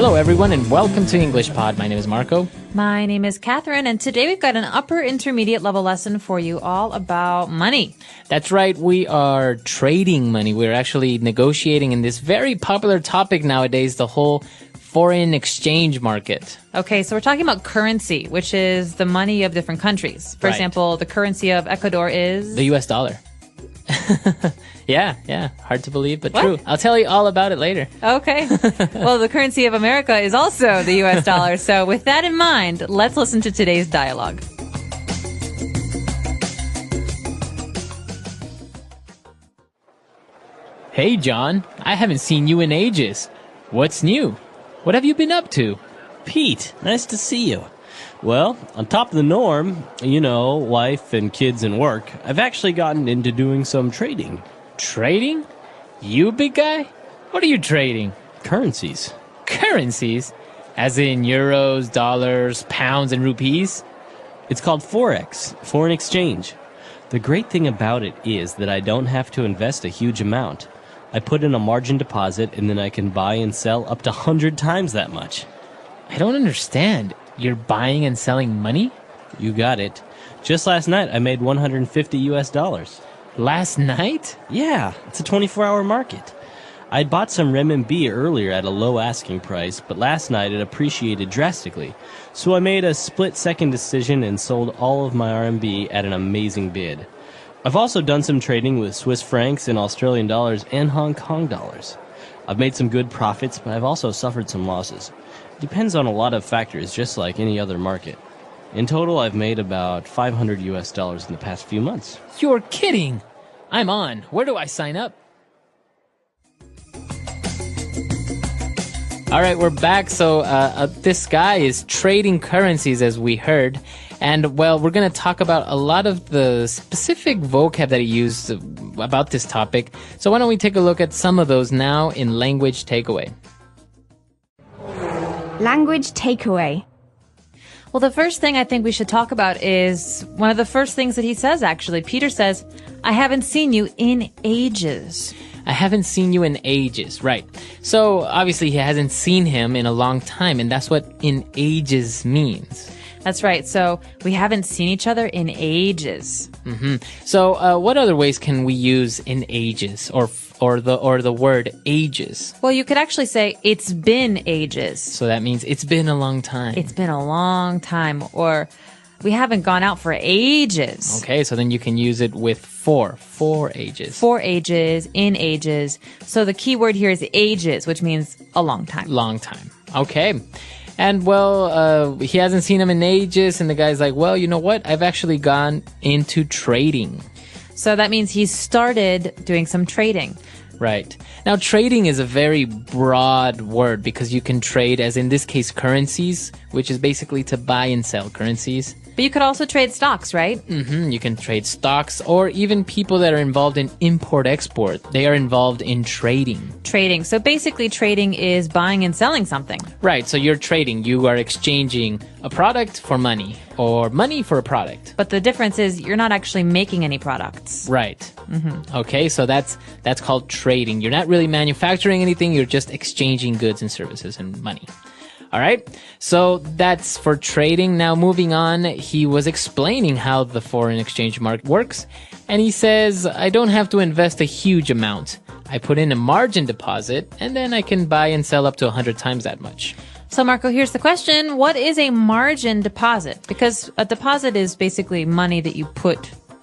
Hello, everyone, and welcome to English Pod. My name is Marco. My name is Catherine, and today we've got an upper intermediate level lesson for you all about money. That's right. We are trading money. We're actually negotiating in this very popular topic nowadays, the whole foreign exchange market. Okay, so we're talking about currency, which is the money of different countries. For example, the currency of Ecuador is... the US dollar. Yeah. Hard to believe, but true. I'll tell you all about it later. Okay. Well, the currency of America is also the US dollar. So with that in mind, let's listen to today's dialogue. Hey, John. I haven't seen you in ages. What's new? What have you been up to? Pete, nice to see you. Well, on top of the norm, wife and kids and work, I've actually gotten into doing some trading. Trading? You, big guy? What are you trading? Currencies. Currencies? As in euros, dollars, pounds, and rupees? It's called Forex, foreign exchange. The great thing about it is that I don't have to invest a huge amount. I put in a margin deposit and then I can buy and sell up to 100 times that much. I don't understand. You're buying and selling money? You got it. Just last night I made $150 US. Last night? Yeah, it's a 24-hour market. I'd bought some renminbi earlier at a low asking price, but last night it appreciated drastically. So I made a split-second decision and sold all of my RMB at an amazing bid. I've also done some trading with Swiss francs and Australian dollars and Hong Kong dollars. I've made some good profits, but I've also suffered some losses. It depends on a lot of factors, just like any other market. In total, I've made about $500 US in the past few months. You're kidding! I'm on. Where do I sign up? All right, we're back. So this guy is trading currencies, as we heard. And, well, we're going to talk about a lot of the specific vocab that he used about this topic. So why don't we take a look at some of those now in Language Takeaway. Language Takeaway. Well, the first thing I think we should talk about is one of the first things that he says, actually. Peter says, I haven't seen you in ages. I haven't seen you in ages, right. So, obviously, he hasn't seen him in a long time, and that's what in ages means. That's right. So, we haven't seen each other in ages. Mm-hmm. So, what other ways can we use in ages, or the word ages? Well, you could actually say, it's been ages. So that means it's been a long time. It's been a long time, or we haven't gone out for ages. Okay, so then you can use it with for ages. For ages, in ages. So the key word here is ages, which means a long time. Long time. Okay. And, well, he hasn't seen him in ages, and the guy's like, well, you know what? I've actually gone into trading. So that means he started doing some trading. Right. Now, trading is a very broad word because you can trade, as in this case, currencies, which is basically to buy and sell currencies. But you could also trade stocks, right? Mm-hmm. You can trade stocks, or even people that are involved in import-export. They are involved in trading. Trading. So basically, trading is buying and selling something. Right. So you're trading. You are exchanging a product for money, or money for a product. But the difference is you're not actually making any products. Right. Mm-hmm. Okay, so that's called trading. You're not really manufacturing anything. You're just exchanging goods and services and money. All right, so that's for trading. Now, moving on, he was explaining how the foreign exchange market works, and he says, I don't have to invest a huge amount. I put in a margin deposit, and then I can buy and sell up to 100 times that much. So, Marco, here's the question. What is a margin deposit? Because a deposit is basically money that you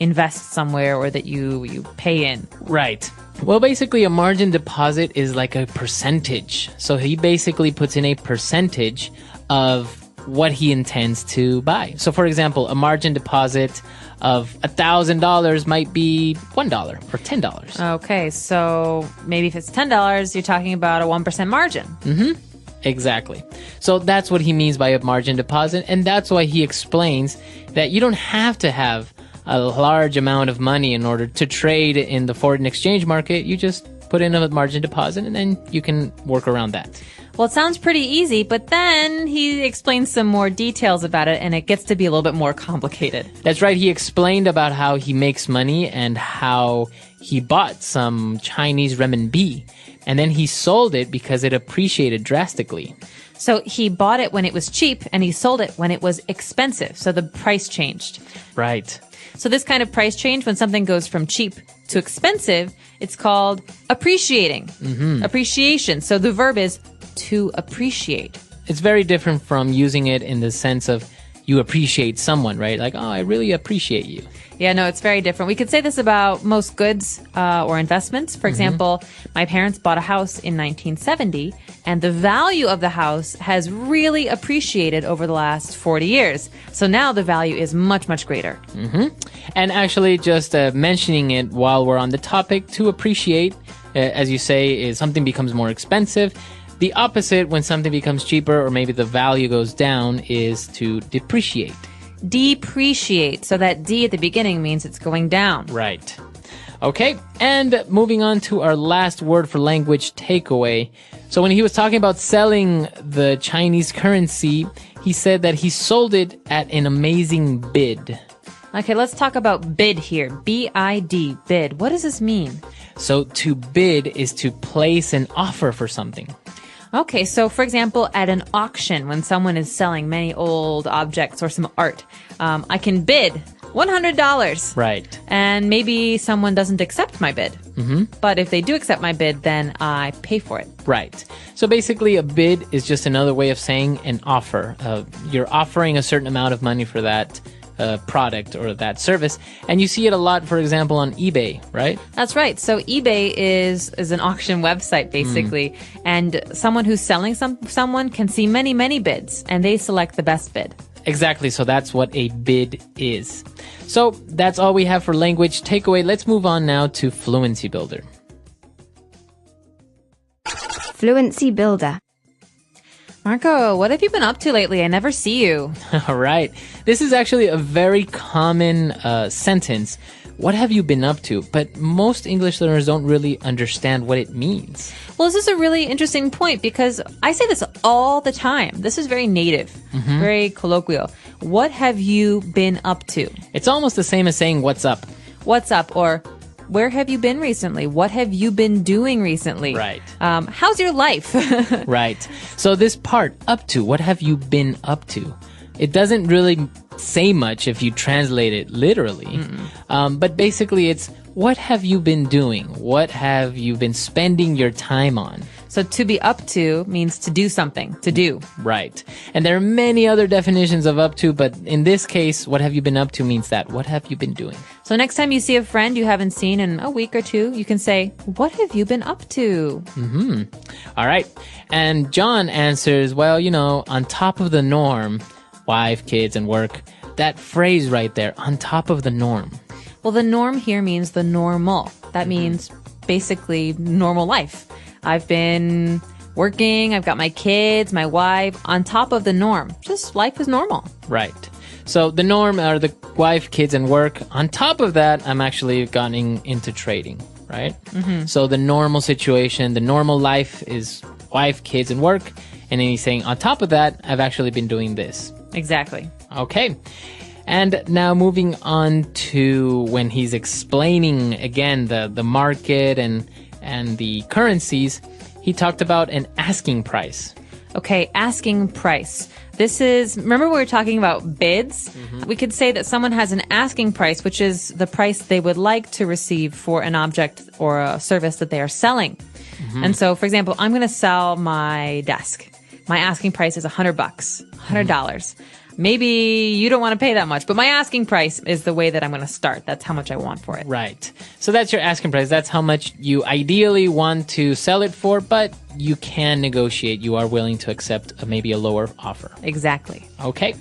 invest somewhere or that you pay in. Right. Well, basically, a margin deposit is like a percentage. So he basically puts in a percentage of what he intends to buy. So, for example, a margin deposit of $1,000 might be $1 or $10. Okay, so maybe if it's $10, you're talking about a 1% margin. Mm-hmm. Exactly. So that's what he means by a margin deposit, and that's why he explains that you don't have to have a large amount of money in order to trade in the foreign exchange market. You just put in a margin deposit, and then you can work around that. Well, it sounds pretty easy, but then he explains some more details about it, and it gets to be a little bit more complicated. That's right. He explained about how he makes money and how he bought some Chinese renminbi and then he sold it because it appreciated drastically. So he bought it when it was cheap and he sold it when it was expensive. So the price changed. Right. So this kind of price change, when something goes from cheap to expensive, it's called appreciating. Appreciation. So the verb is to appreciate. It's very different from using it in the sense of you appreciate someone, right? Like, oh, I really appreciate you. Yeah, no, it's very different. We could say this about most goods or investments. For example, my parents bought a house in 1970, and the value of the house has really appreciated over the last 40 years. So now the value is much, much greater. And actually, just mentioning it while we're on the topic, to appreciate, as you say, is something becomes more expensive. The opposite, when something becomes cheaper or maybe the value goes down, is to depreciate. Depreciate. So that D at the beginning means it's going down. Right. Okay, and moving on to our last word for language takeaway. So when he was talking about selling the Chinese currency, he said that he sold it at an amazing bid. Okay, let's talk about bid here. B-I-D, bid. What does this mean? So to bid is to place an offer for something. Okay, so for example, at an auction, when someone is selling many old objects or some art, I can bid $100. Right. And maybe someone doesn't accept my bid. But if they do accept my bid, then I pay for it. Right. So basically, a bid is just another way of saying an offer. You're offering a certain amount of money for that product or that service. And you see it a lot, for example, on eBay, right? That's right. So eBay is an auction website, basically. And someone who's selling someone can see many, many bids, and they select the best bid. Exactly. So that's what a bid is. So that's all we have for language takeaway. Let's move on now to Fluency Builder. Fluency Builder. Marco, what have you been up to lately? I never see you. All right. This is actually a very common sentence. What have you been up to? But most English learners don't really understand what it means. Well, this is a really interesting point because I say this all the time. This is very native, very colloquial. What have you been up to? It's almost the same as saying, what's up? What's up? Or where have you been recently? What have you been doing recently? Right. How's your life? Right. So this part, up to, what have you been up to? It doesn't really say much if you translate it literally. But basically it's, what have you been doing? What have you been spending your time on? So to be up to means to do something, to do. Right. And there are many other definitions of up to, but in this case, what have you been up to means that. What have you been doing? So next time you see a friend you haven't seen in a week or two, you can say, what have you been up to? All right. And John answers, well, you know, on top of the norm, wife, kids, and work. That phrase right there, on top of the norm. Well, the norm here means the normal. That means basically normal life. I've been working, I've got my kids, my wife, on top of the norm. Just life is normal. Right. So the norm are the wife, kids, and work. On top of that, I'm actually getting into trading, right? So the normal situation, the normal life is wife, kids, and work. And then he's saying, on top of that, I've actually been doing this. Exactly. Okay. And now moving on to when he's explaining again the market and the currencies, he talked about an asking price. Okay, asking price. This is, remember we were talking about bids? We could say that someone has an asking price, which is the price they would like to receive for an object or a service that they are selling. And so, for example, I'm going to sell my desk. My asking price is $100, $100. Maybe you don't want to pay that much, but my asking price is the way that I'm going to start. That's how much I want for it. Right. So that's your asking price. That's how much you ideally want to sell it for, but you can negotiate. You are willing to accept maybe a lower offer. Exactly. Okay.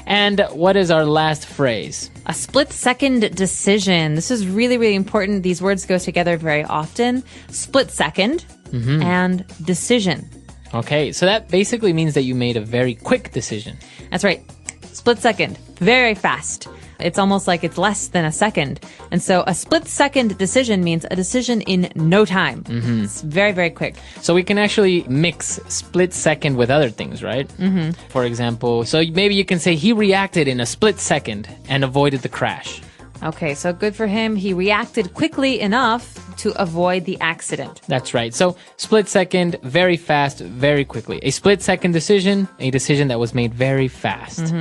And what is our last phrase? A split-second decision. This is really, really important. These words go together very often. Split second and decision. Okay. So that basically means that you made a very quick decision. That's right. Split second. Very fast. It's almost like it's less than a second. And so a split second decision means a decision in no time. It's very, very quick. So we can actually mix split second with other things, right? For example, so maybe you can say he reacted in a split second and avoided the crash. Okay, so good for him. He reacted quickly enough to avoid the accident. That's right. So split second, very fast, very quickly. A split second decision, a decision that was made very fast.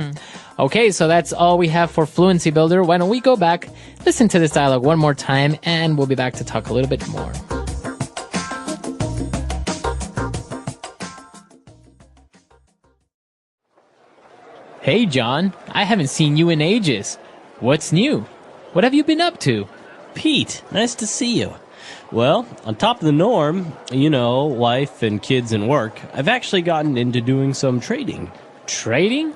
Okay, so that's all we have for Fluency Builder. Why don't we go back, listen to this dialogue one more time, and we'll be back to talk a little bit more. Hey, John. I haven't seen you in ages. What's new? What have you been up to? Pete, nice to see you. Well, on top of the norm, wife and kids and work, I've actually gotten into doing some trading. Trading?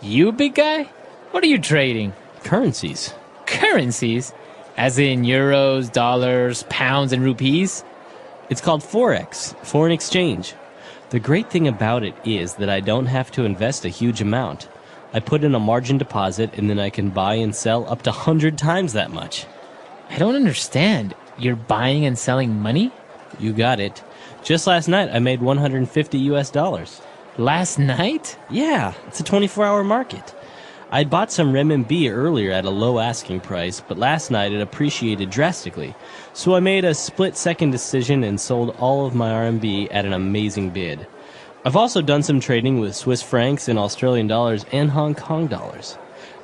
You, big guy? What are you trading? Currencies. Currencies? As in euros, dollars, pounds, and rupees? It's called Forex, foreign exchange. The great thing about it is that I don't have to invest a huge amount. I put in a margin deposit and then I can buy and sell up to 100 times that much. I don't understand. You're buying and selling money? You got it. Just last night I made $150. Last night? Yeah, it's a 24-hour market. I'd bought some renminbi earlier at a low asking price, but last night it appreciated drastically. So I made a split-second decision and sold all of my RMB at an amazing bid. I've also done some trading with Swiss francs and Australian dollars and Hong Kong dollars.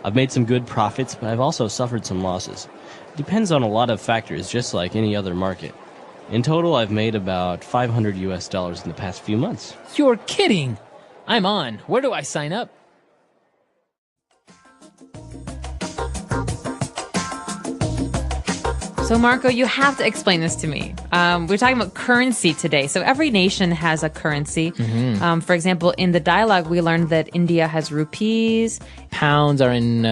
I've made some good profits, but I've also suffered some losses. It depends on a lot of factors, just like any other market. In total, I've made about $500 in the past few months. You're kidding. I'm on. Where do I sign up? So, Marco, you have to explain this to me. We're talking about currency today. So every nation has a currency. For example, in the dialogue, we learned that India has rupees. Pounds are in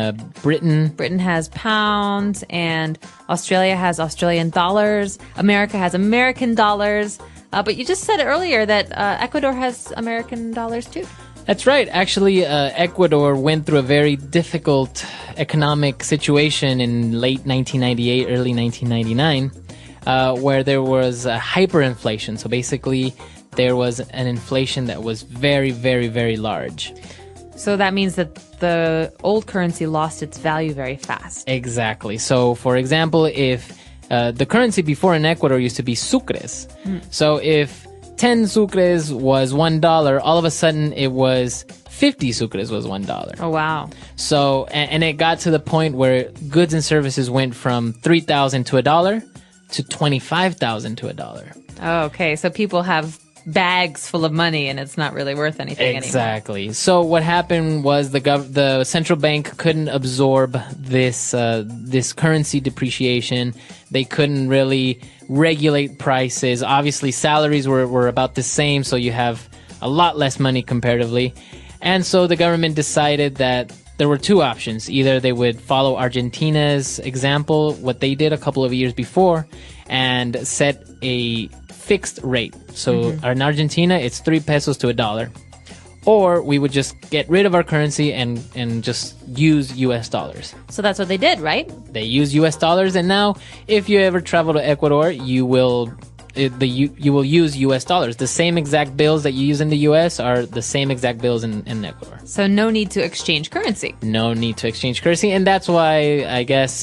Britain. Britain has pounds, and Australia has Australian dollars. America has American dollars. But you just said earlier that Ecuador has American dollars too. That's right. Actually, Ecuador went through a very difficult economic situation in late 1998, early 1999, where there was hyperinflation. So basically, there was an inflation that was very, very, very large. So that means that the old currency lost its value very fast. Exactly. So, for example, if the currency before in Ecuador used to be sucres. So if 10 sucres was $1, all of a sudden it was 50 sucres was $1. Oh, wow. So, and it got to the point where goods and services went from 3,000 to $1 to 25,000 to $1. Oh, okay. So people have bags full of money and it's not really worth anything anymore. Exactly. So what happened was the central bank couldn't absorb this currency depreciation. They couldn't really regulate prices. Obviously, salaries were about the same, so you have a lot less money comparatively. And so the government decided that there were two options. Either they would follow Argentina's example, what they did a couple of years before, and set a fixed rate. So in Argentina, it's 3 pesos to $1. Or we would just get rid of our currency and just use US dollars. So that's what they did, right? They use US dollars, and now if you ever travel to Ecuador, you will use US dollars. The same exact bills that you use in the US are the same exact bills in Ecuador. So no need to exchange currency. No need to exchange currency, and that's why I guess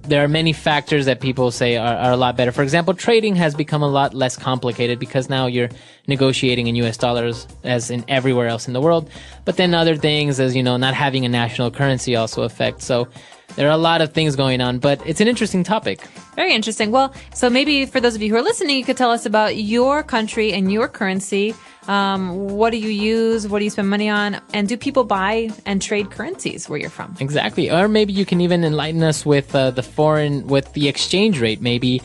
there are many factors that people say are a lot better. For example, trading has become a lot less complicated because now you're negotiating in US dollars as in everywhere else in the world. But then other things, as you know, not having a national currency also affect. So there are a lot of things going on, but it's an interesting topic. Very interesting. Well, so maybe for those of you who are listening, you could tell us about your country and your currency. What do you use? What do you spend money on? And do people buy and trade currencies where you're from? Exactly. Or maybe you can even enlighten us with the exchange rate. Maybe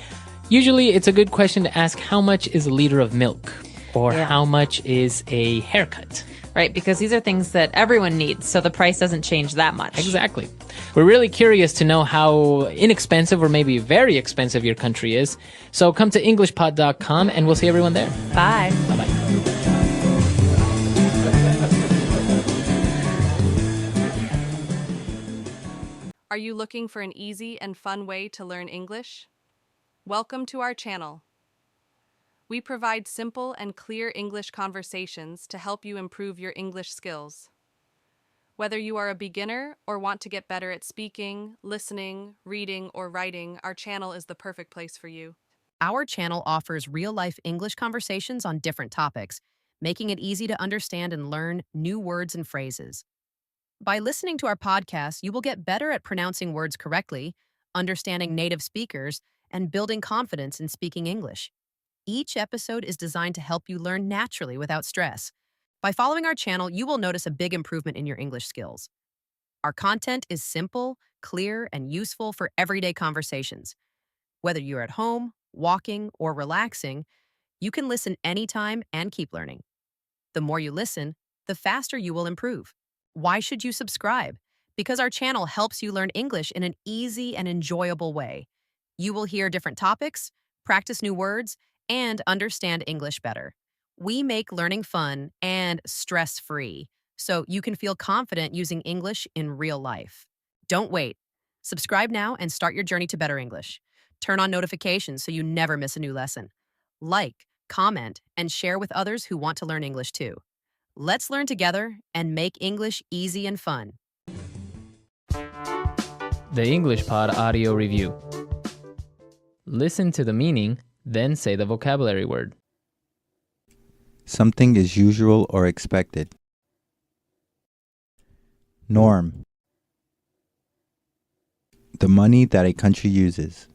usually it's a good question to ask, how much is a liter of milk? Or how much is a haircut? Right, because these are things that everyone needs, so the price doesn't change that much. Exactly. We're really curious to know how inexpensive or maybe very expensive your country is. So come to EnglishPod.com and we'll see everyone there. Bye. Bye-bye. Are you looking for an easy and fun way to learn English? Welcome to our channel. We provide simple and clear English conversations to help you improve your English skills. Whether you are a beginner or want to get better at speaking, listening, reading, or writing, our channel is the perfect place for you. Our channel offers real-life English conversations on different topics, making it easy to understand and learn new words and phrases. By listening to our podcast, you will get better at pronouncing words correctly, understanding native speakers, and building confidence in speaking English. Each episode is designed to help you learn naturally without stress. By following our channel, you will notice a big improvement in your English skills. Our content is simple, clear, and useful for everyday conversations. Whether you're at home, walking, or relaxing, you can listen anytime and keep learning. The more you listen, the faster you will improve. Why should you subscribe? Because our channel helps you learn English in an easy and enjoyable way. You will hear different topics, practice new words, and understand English better. We make learning fun and stress-free, so you can feel confident using English in real life. Don't wait. Subscribe now and start your journey to better English. Turn on notifications so you never miss a new lesson. Like, comment, and share with others who want to learn English too. Let's learn together and make English easy and fun. The English Pod Audio Review. Listen to the meaning, then say the vocabulary word. Something is usual or expected. Norm. The money that a country uses.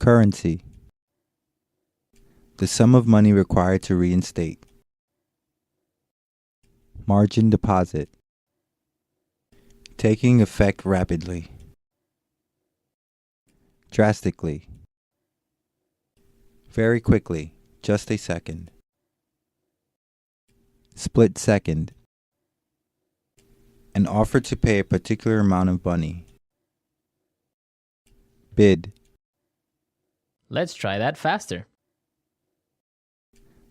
Currency. The sum of money required to reinstate. Margin deposit. Taking effect rapidly. Drastically. Very quickly, just a second. Split second. An offer to pay a particular amount of money. Bid. Let's try that faster.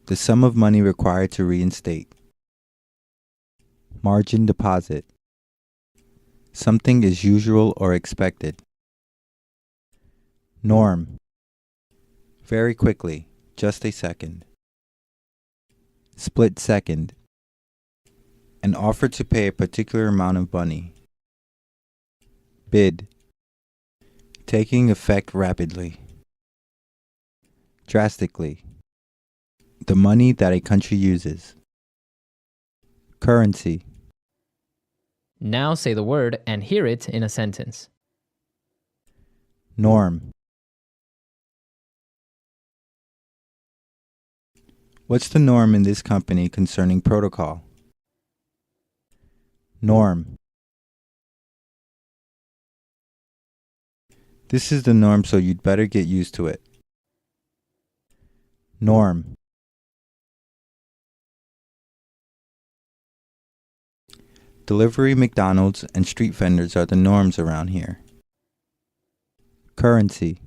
The sum of money required to reinstate. Margin deposit. Something is usual or expected. Norm. Very quickly, just a second. Split second. An offer to pay a particular amount of money. Bid. Taking effect rapidly. Drastically. The money that a country uses. Currency. Now say the word and hear it in a sentence. Norm. What's the norm in this company concerning protocol? Norm. This is the norm, so you'd better get used to it. Norm. Delivery, McDonald's, and street vendors are the norms around here. Currency.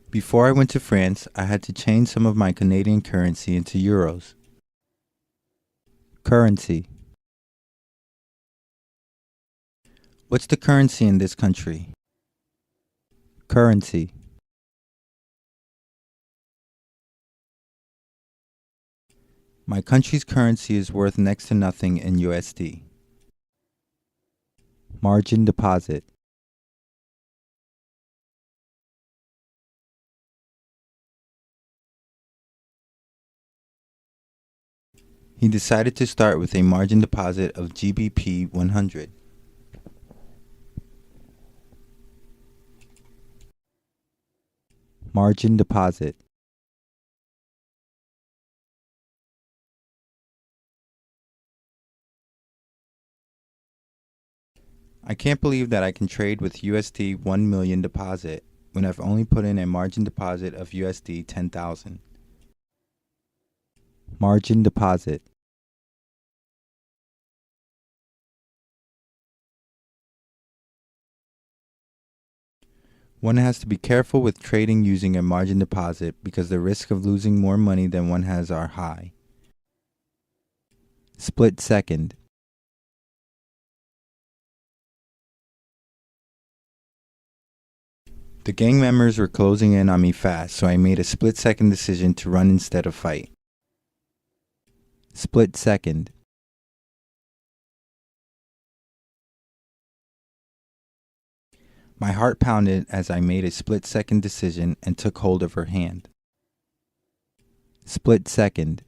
Before I went to France, I had to change some of my Canadian currency into euros. Currency. What's the currency in this country? Currency. My country's currency is worth next to nothing in USD. Margin deposit. He decided to start with a margin deposit of GBP 100. Margin deposit. I can't believe that I can trade with USD 1 million deposit when I've only put in a margin deposit of USD 10,000. Margin deposit. One has to be careful with trading using a margin deposit because the risk of losing more money than one has are high. Split second. The gang members were closing in on me fast, so I made a split-second decision to run instead of fight. Split second. My heart pounded as I made a split-second decision and took hold of her hand. Split second.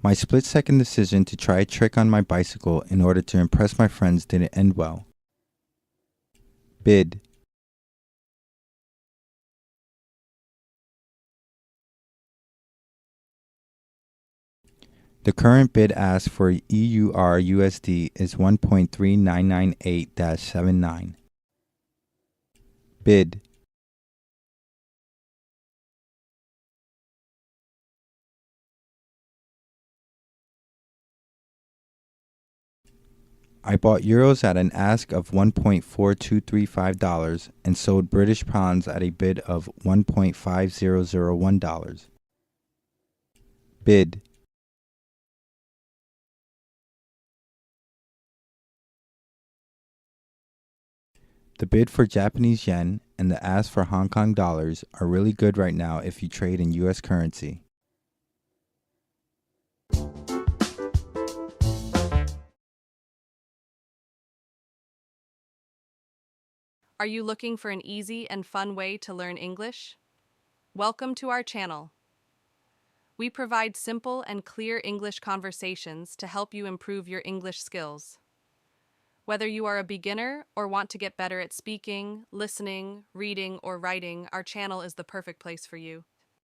My split-second decision to try a trick on my bicycle in order to impress my friends didn't end well. Bid. The current bid ask for EUR USD is 1.3998-79. Bid. I bought euros at an ask of $1.4235 and sold British pounds at a bid of $1.5001. Bid. The bid for Japanese yen and the ask for Hong Kong dollars are really good right now if you trade in US currency. Are you looking for an easy and fun way to learn English? Welcome to our channel. We provide simple and clear English conversations to help you improve your English skills. Whether you are a beginner or want to get better at speaking, listening, reading, or writing, our channel is the perfect place for you.